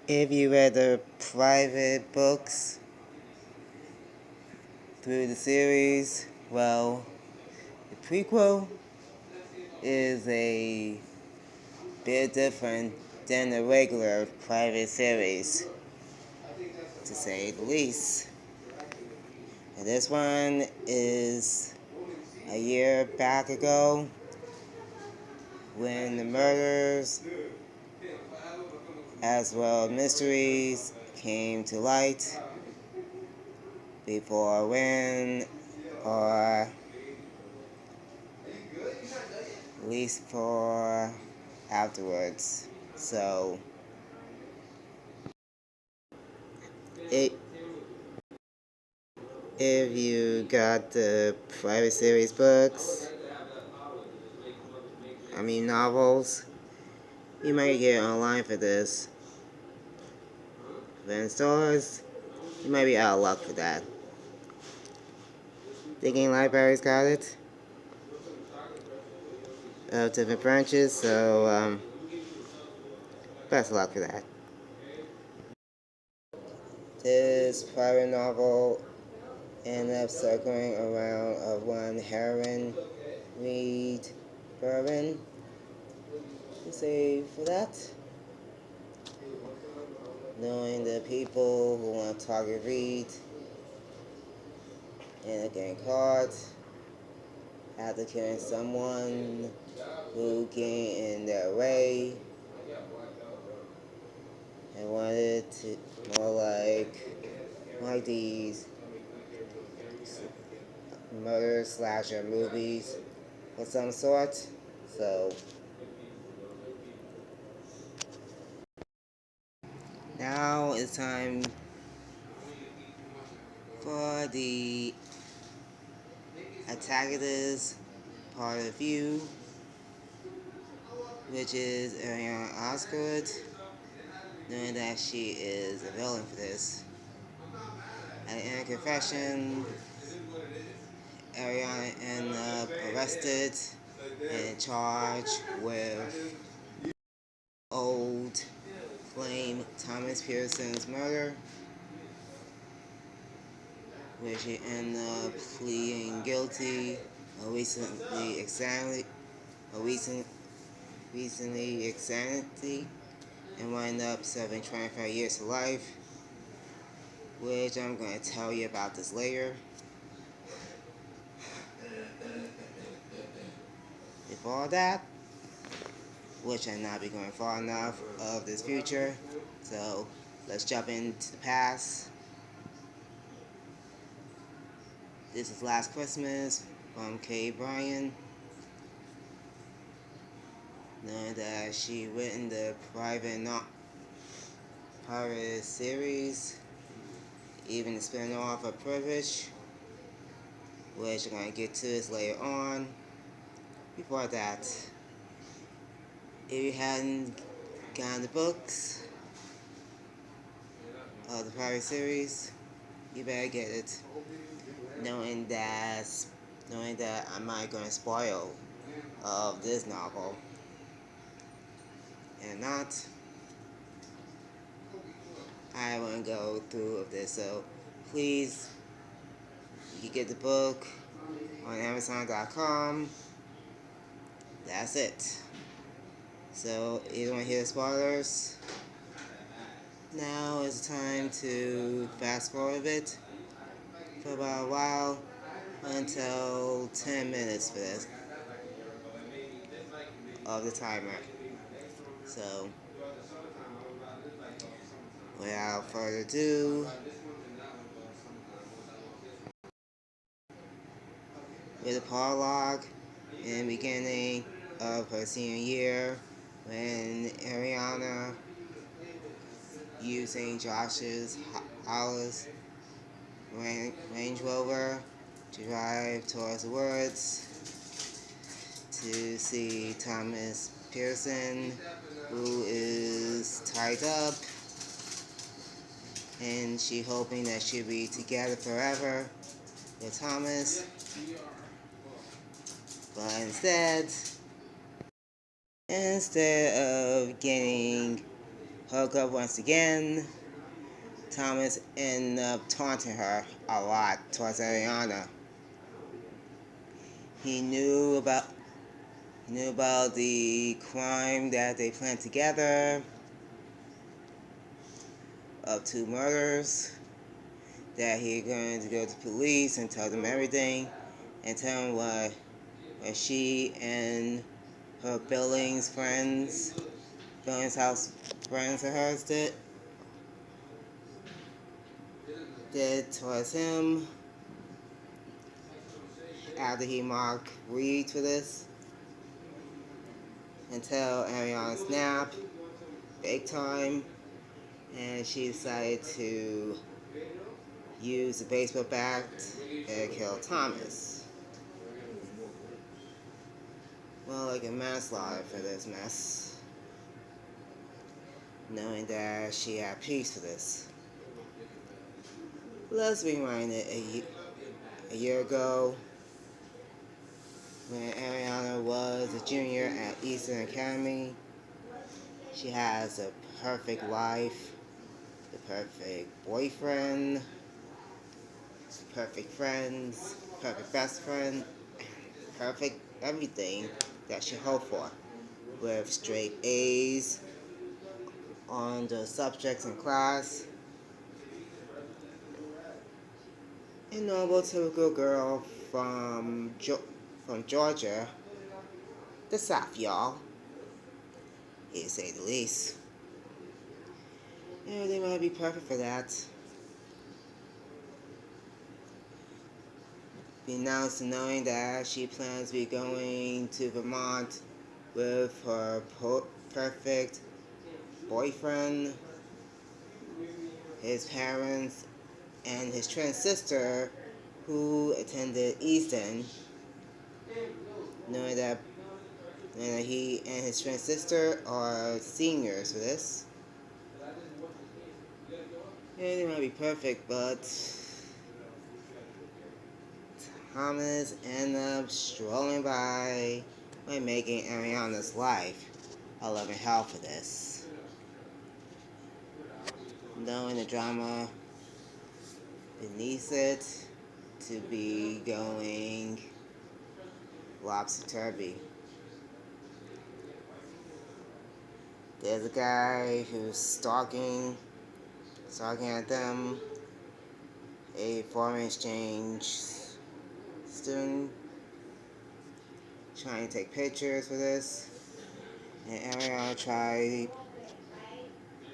If you read the private books through the series, well, the prequel is a bit different than the regular private series, to say the least. And this one is a year back ago when the murders as well as mysteries came to light before when or at least for afterwards. So it, if you got the private series books, novels, you might get online for this. But in stores, you might be out of luck for that. Thinking libraries got it of different branches, so best of luck for that. This private novel ended up circling around of one heroine, Reed Bourbon. You say for that? Knowing the people who want to target Reed and getting caught after killing someone who came in their way and wanted to more like these murder slasher movies of some sort. So now it's time for the antagonist part of view, which is Ariana Osgood, knowing that she is a villain for this. In a confession, Ariana ended up arrested and charged with old flame Thomas Pearson's murder, where she ended up pleading guilty or recently insanity and wound up serving 25 years to life, which I'm going to tell you about this later. Before that, which I not be going far enough of this future, so let's jump into the past. This is Last Christmas from Kay Bryan, knowing that she written the private series, even the spin-off of Privilege, which I'm going to get to this later on. Before that, if you hadn't gotten the books of the private series, you better get it, knowing that I'm not going to spoil of this novel. And not, I won't go through of this, so please, you get the book on Amazon.com. That's it. So, you don't want to hear the spoilers? Now is the time to fast forward a bit for about a while until 10 minutes for this of the timer. So, without further ado, with a prologue in the beginning of her senior year when Ariana, using Josh's Hollis Range Rover to drive towards the woods to see Thomas Pearson, who is tied up, and she hoping that she'll be together forever with Thomas, but instead of getting hook up once again. Thomas ended up taunting her a lot towards Ariana. He knew about the crime that they planned together of 2 murders, that he going to go to the police and tell them everything and tell them what she and her Billings house friends of hers did towards him after he mocked Reed for this, until Ariana snapped big time and she decided to use the baseball bat and kill Thomas. Well, like a manslaughter for this mess, knowing that she had peace for this. Let's rewind it a year ago when Ariana was a junior at Eastern Academy. She has a perfect life, the perfect boyfriend, perfect friends, perfect best friend, perfect everything that she hoped for, with straight A's on the subjects in class. A normal, typical girl from Georgia, the South, y'all, to say the least. Everything might be perfect for that. Be announced knowing that she plans to be going to Vermont with her perfect boyfriend, his parents, and his twin sister who attended Easton, knowing that he and his twin sister are seniors for this. It might be perfect, but Thomas ended up strolling by making Ariana's life a living hell for this. Knowing the drama beneath it to be going lopsy-turvy. There's a guy who's stalking at them, a foreign exchange student, trying to take pictures for this, and Ariana tried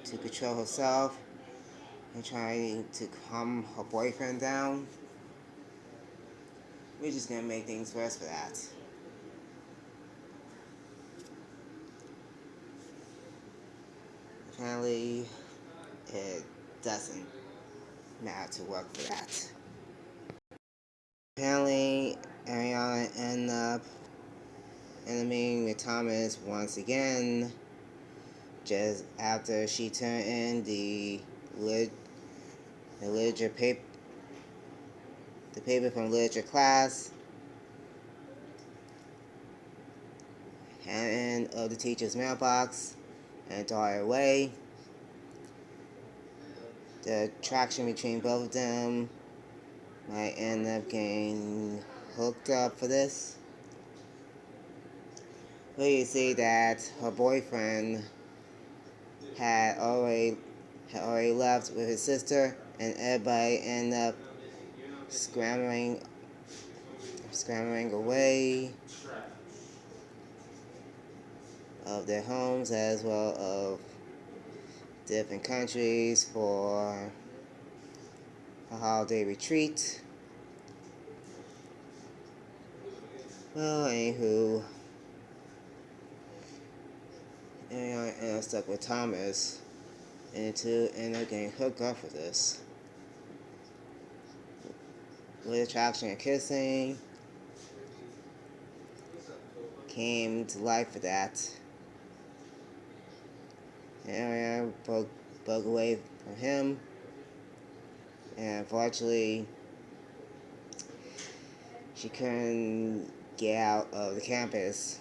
to control herself and trying to calm her boyfriend down. We're just gonna make things worse for that. Apparently, it doesn't matter to work for that. Apparently, Ariana ended up meeting with Thomas once again, just after she turned in the literature paper, the paper from literature class, and in of the teacher's mailbox, and throw it away. The attraction between both of them might end up getting hooked up for this. But you see that her boyfriend had already left with his sister, and everybody ended up scrambling away of their homes as well of different countries for a holiday retreat. Well, anywho, I ended up stuck with Thomas, and the two ended up getting hooked up for this. With attraction and kissing came to life for that. And I broke away from him, and unfortunately, she couldn't get out of the campus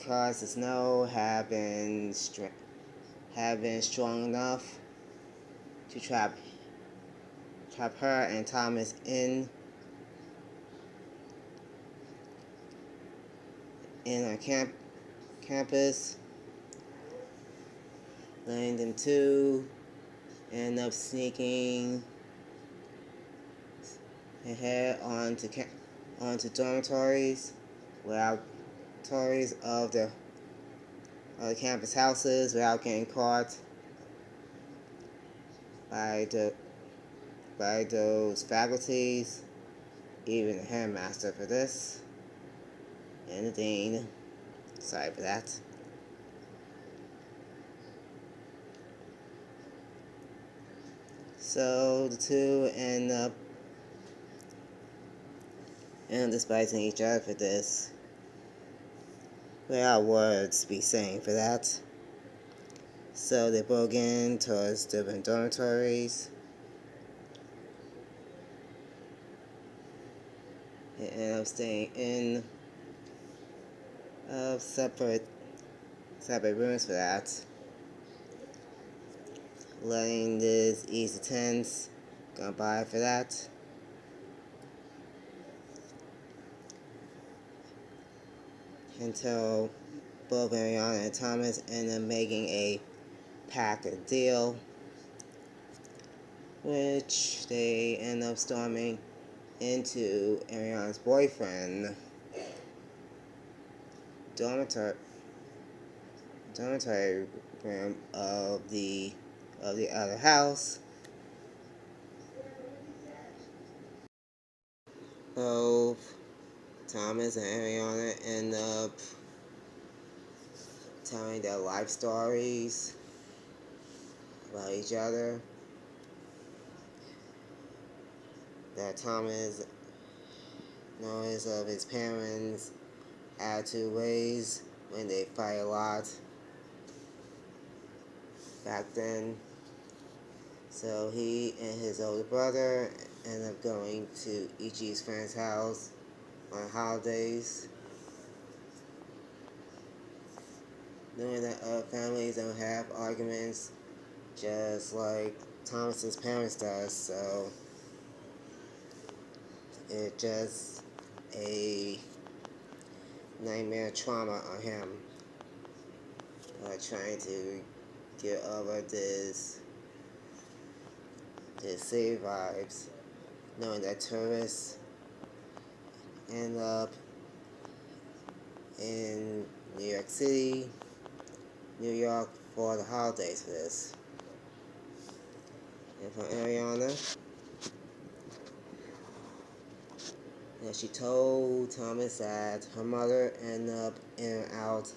because the snow have been strong enough to trap her and Thomas in our campus, letting them two end up sneaking ahead onto dormitories without tories of the campus houses without getting caught by those faculties, even the headmaster for this, and the dean. Sorry for that. So the two end up despising each other for this, without words to be saying for that. So they broke in towards different dormitories. They end up staying in separate rooms for that, letting this easy tense go by for that. Until both Ariana and Thomas end up making a pact deal, which they end up storming into Ariana's boyfriend dormitory room of the other house. Both Thomas and Ariana end up telling their life stories about each other. That Thomas knows of his parents' attitude ways when they fight a lot back then. So he and his older brother end up going to Ichi's friend's house on holidays, knowing that other families don't have arguments just like Thomas's parents does. So it's just a nightmare trauma on him, trying to get over this city vibes, knowing that tourists end up in New York City, New York for the holidays for this. And for Ariana, that she told Thomas that her mother ended up in and out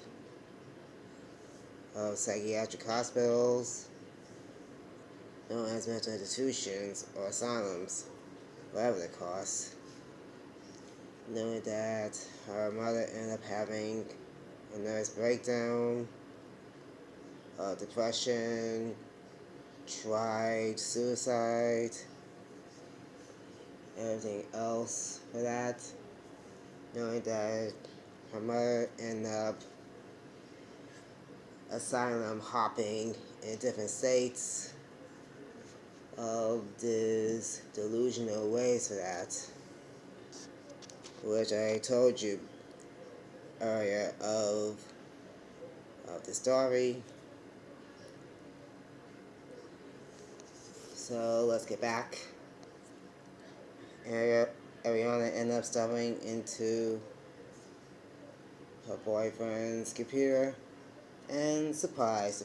of psychiatric hospitals, known as mental institutions or asylums, whatever the cost. Knowing that her mother ended up having a nervous breakdown, depression, tried suicide, everything else for that. Knowing that her mother ended up asylum hopping in different states of this delusional ways for that, which I told you earlier of the story. So let's get back. Ariana ended up stumbling into her boyfriend's computer, and surprise,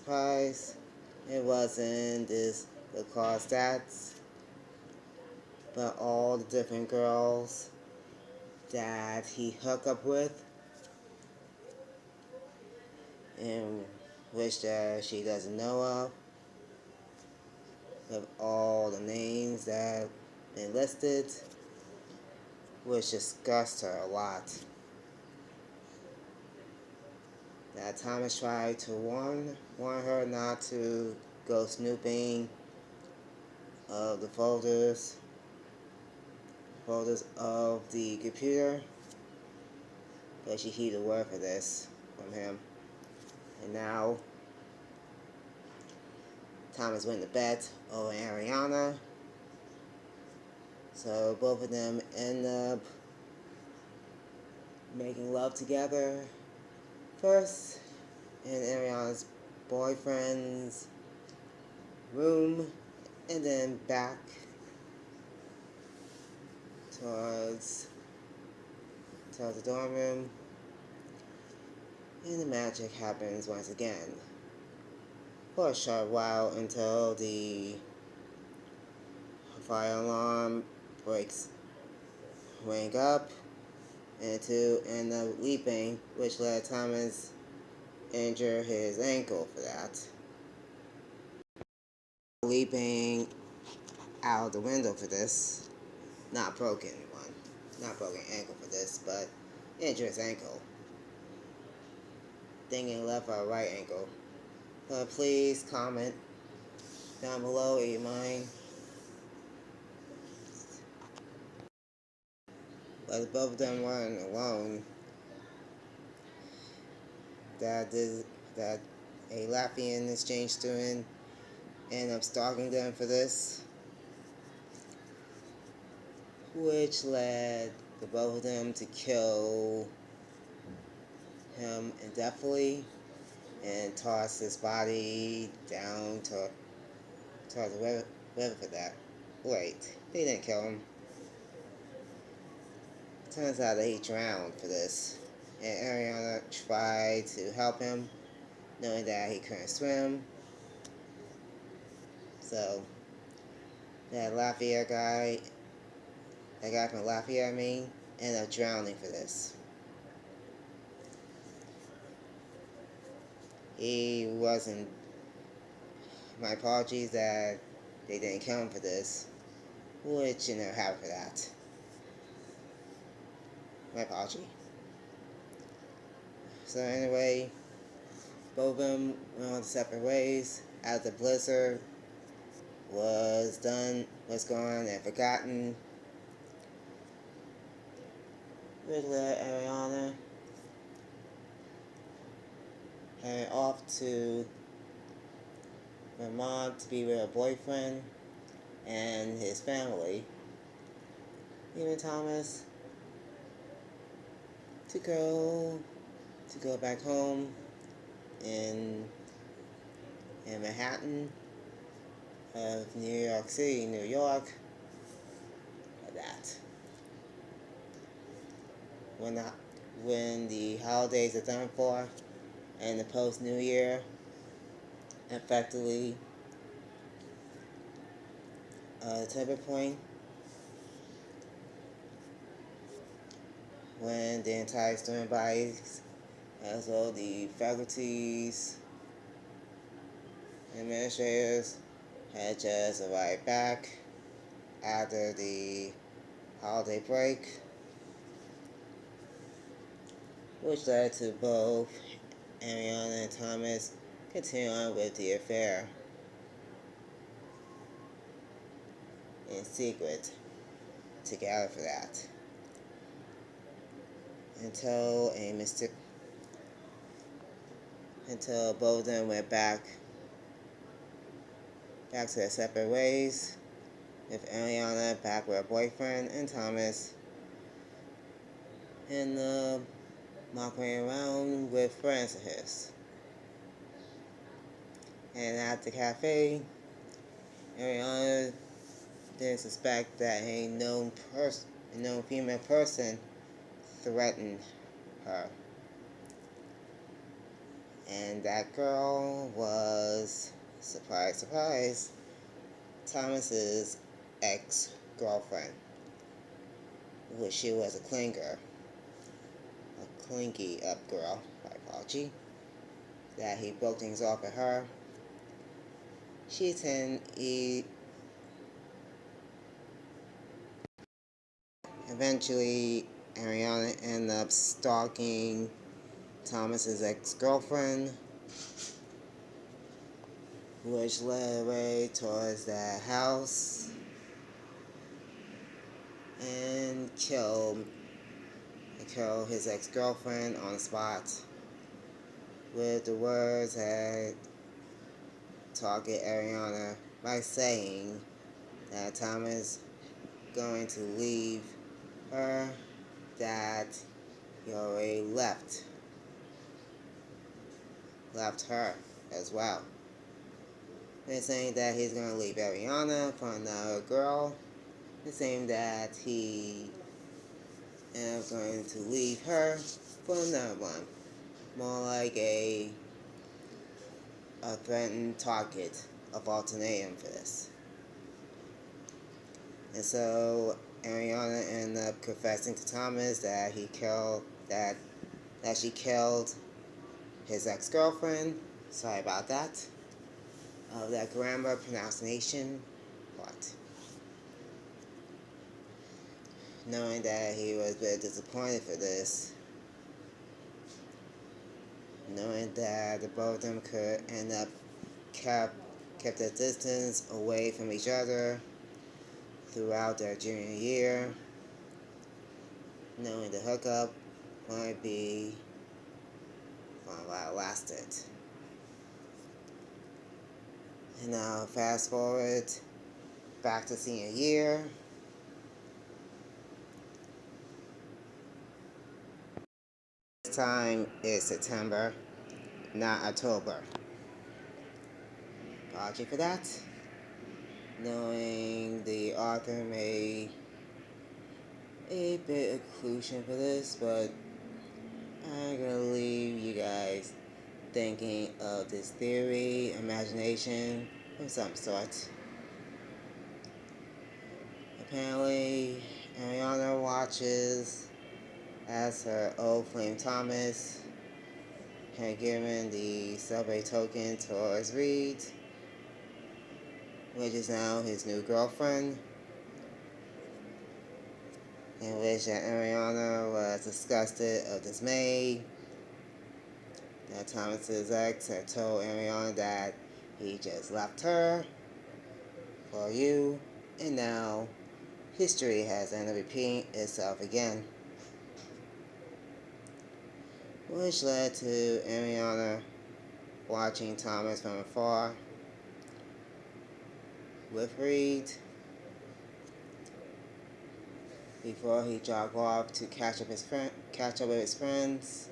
it wasn't the car stats, but all the different girls that he hooked up with, and which she doesn't know of, with all the names that have been listed, which disgusts her a lot. That Thomas tried to warn her not to go snooping of the folders of the computer, but she heeded word for this. from him. And now Thomas went to bed over Ariana. So both of them end up making love together. First in Ariana's boyfriend's room, and then back towards the dorm room. And the magic happens once again. For a short while until the fire alarm rang up, and two end up leaping, which led Thomas injure his ankle for that. Leaping out the window for this, not broken one, not broken ankle for this, but injured his ankle. Thinking left or right ankle. But please comment down below if you mind. But both of them weren't alone. That a Latvian exchange student ended up stalking them for this, which led the both of them to kill him indefinitely and toss his body down to the river for that. Wait, they didn't kill him. Turns out that he drowned for this, and Ariana tried to help him, knowing that he couldn't swim. So that guy from Latvia, ended up drowning for this. He wasn't. My apologies that they didn't kill him for this, which you never have for that. My apology. So anyway, both of them went on separate ways as the blizzard was gone and forgotten. Which led Ariana headed off to Vermont to be with her boyfriend and his family. Even Thomas to go back home in Manhattan of New York City, New York. For that. When the holidays are done for and the post New Year, effectively the tipping point when the entire student bodies, as well the faculties, administrators, had just arrived back after the holiday break, which led to both Ariana and Thomas continue on with the affair in secret together for that. Until both of them went back to their separate ways, with Ariana back with her boyfriend and Thomas in the mocking around with friends of his. And at the cafe, Ariana didn't suspect that a known female person threatened her. And that girl was, surprise, surprise, Thomas's ex-girlfriend, which she was a clinger, a clingy up girl, my apology, that he broke things off with her. Eventually, Ariana ended up stalking Thomas's ex-girlfriend, which led away towards that house and killed his ex-girlfriend on the spot. with the words that target Ariana by saying that Thomas going to leave her, that he already left her as well. They're saying that he's going to leave Ariana for another girl. They're saying that he is going to leave her for another one. More like a threatened target of ultimatum for this. And so Ariana ended up confessing to Thomas that she killed his ex-girlfriend. Sorry about that. That grammar pronunciation part. Knowing that he was very disappointed for this. Knowing that the both of them could end up kept their distance away from each other throughout their junior year. Knowing the hookup might be for a while lasted. And now fast forward back to senior year. This time is September, not October. Apology for that. Knowing the author made a bit of conclusion for this, but I'm gonna leave you guys thinking of this theory, imagination of some sort. Apparently, Ariana watches as her old flame Thomas had given the subway token towards Reed, which is now his new girlfriend, in which Ariana was disgusted or dismayed that Thomas's ex had told Ariana that he just left her for you, and now history has ended up repeating itself again, which led to Ariana watching Thomas from afar with Reed before he jogged off to catch up with his friends,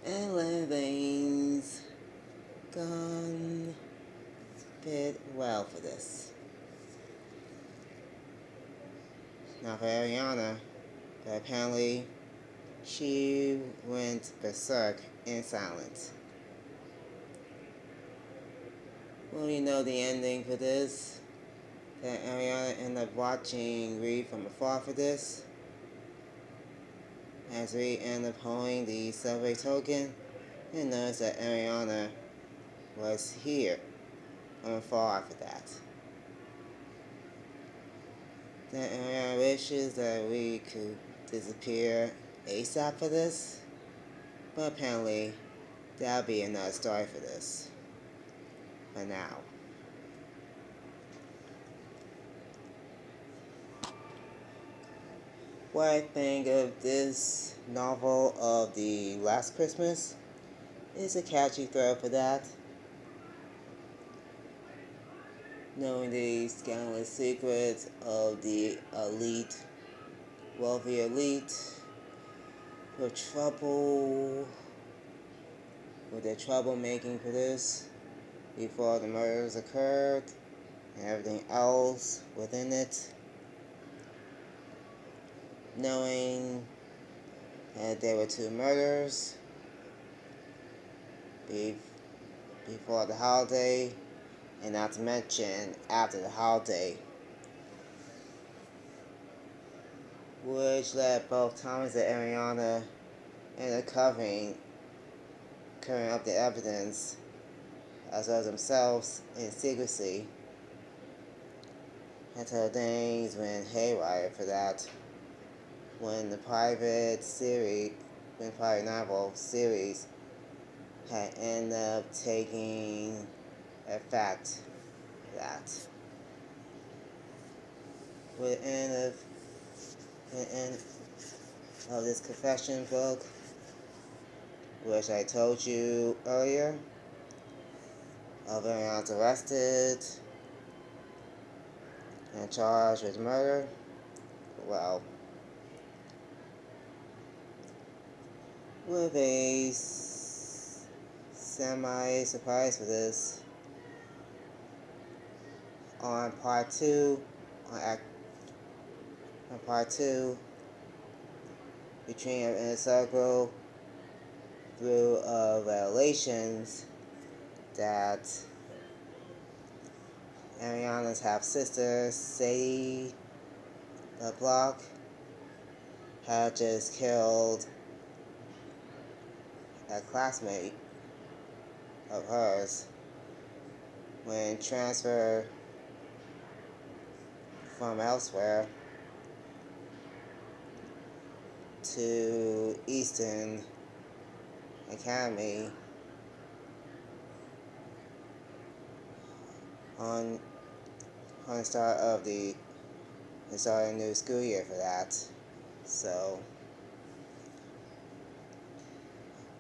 and let things gone bit well for this. Now for Ariana, but apparently she went berserk in silence. Well, you know the ending for this. That Ariana ended up watching Reed from afar for this. As Reed ended up holding the subway token, and noticed that Ariana was here from afar for that. That Ariana wishes that Reed could disappear ASAP for this, but apparently that'll be another story for this. For now. What I think of this novel of the Last Christmas is a catchy thread for that. Knowing the scandalous secrets of the elite, wealthy elite, with their troublemaking for this before the murders occurred and everything else within it. Knowing that there were 2 murders before the holiday, and not to mention after the holiday, which led both Thomas and Ariana into covering up the evidence as well as themselves in secrecy until things went haywire for that when the private novel series had ended up taking effect for that. With the end of this confession book, which I told you earlier. Everyone's arrested and charged with murder. Well, with a semi-surprise for this, on part two, on part two, between in a circle through revelations that Ariana's half-sister, Sadie LeBlanc, had just killed a classmate of hers when transferred from elsewhere to Easton Academy on the start of the new school year for that. So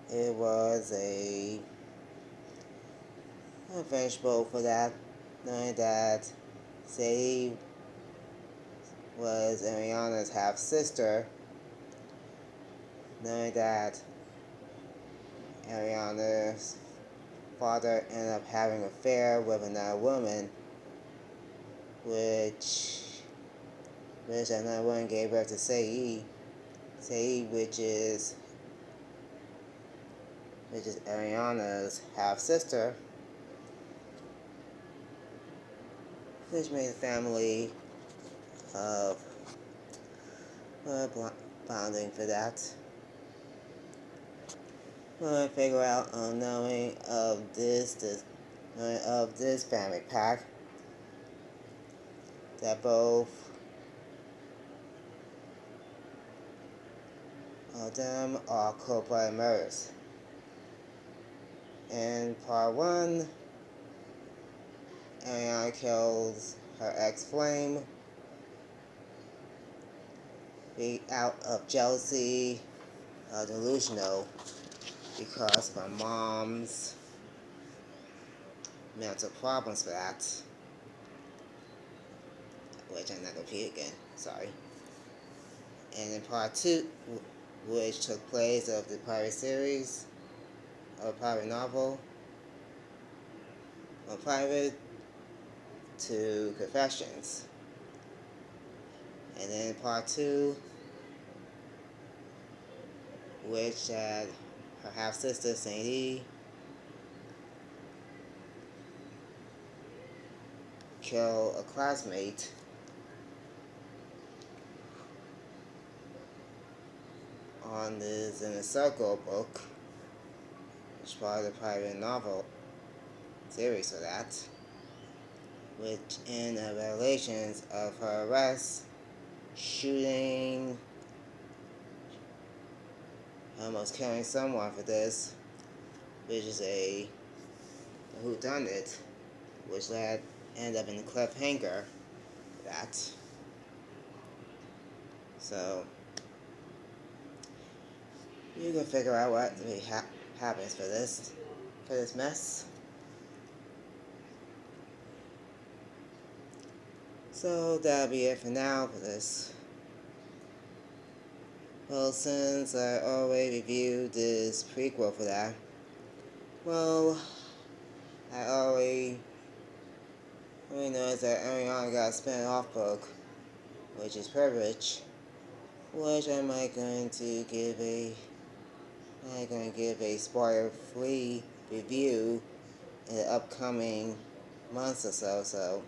it was a vengeful for that, knowing that Sadie was Ariana's half sister, knowing that Ariana's father ended up having an affair with another woman, which another woman gave birth to Sadie, which is Ariana's half sister, which made a family of bonding for that. When I figure out knowing of this family pack, that both of them are cold-blooded murders. In part one, Ariana kills her ex-flame out of jealousy, delusional, because of her mom's mental problems for that, which I'm not going to repeat again, sorry. And in part two, which took place of the private series, or private novel, from private to confessions. And then part two, which had her half-sister, Sadie, kill a classmate on this In a Circle book, which is part of the private novel series for that, which in the revelations of her arrest, shooting, almost killing someone for this, which is a whodunit, which ended up in the cliffhanger for that. So you can figure out what really happens for this mess. So that'll be it for now for this. Well, since I already reviewed this prequel for that, well, I already noticed that Ariana got a spin-off book, which is Privilege, which I might going to give a spoiler-free review in the upcoming months or so. So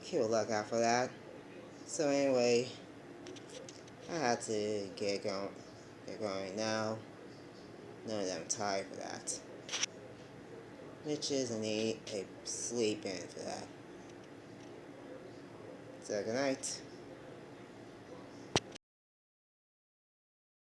keep a lookout for that. So anyway, I had to get going now, knowing that I'm tired for that, which is I need a sleep in for that. So good night.